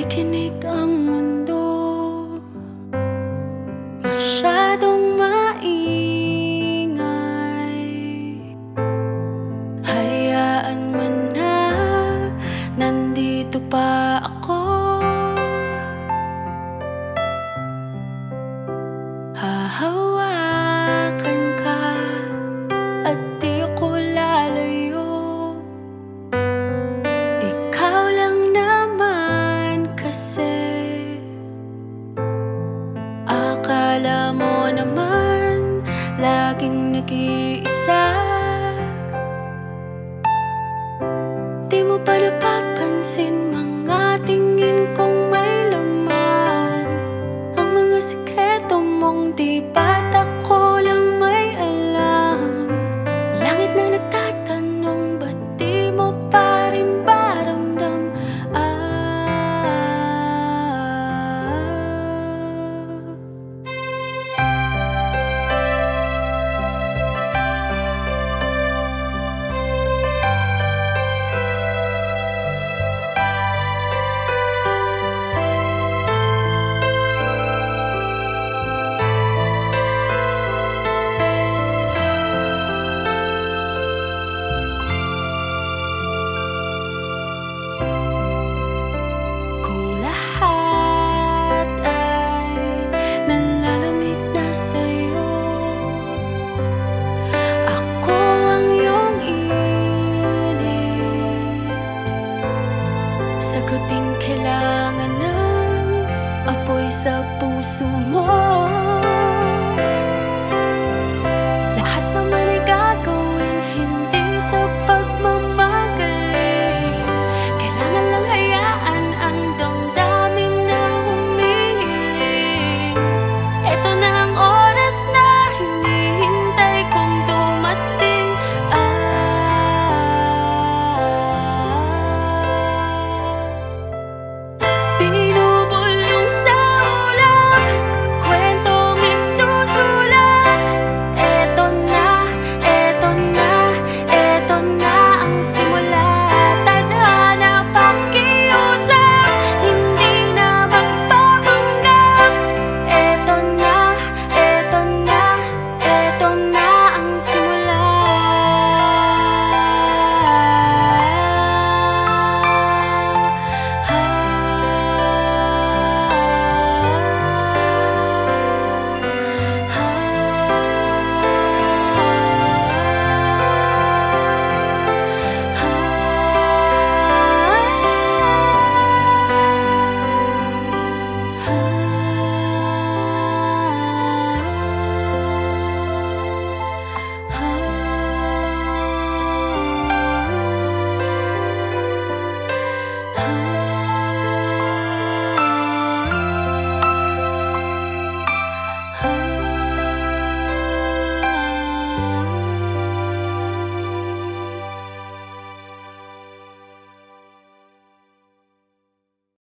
Nakikinig ang mundo, masyadong maingay. Hayaan mo na, nandito pa ako. Hahawakan ka at di ako lalayo. Ikaw lang naman kasi. Akala mo naman laging nag-iisa. Di mo pa napapansin mga tingin kong may laman. Ang mga sikreto mong di ba't ako lang may alam. Langit na nagtatanong, ba't di mo pa rin ba ramdam? Kung lahat ay nanlalamig na sa'yo, ako ang iyong init. Sagutin kailangan ng apoy sa puso mo.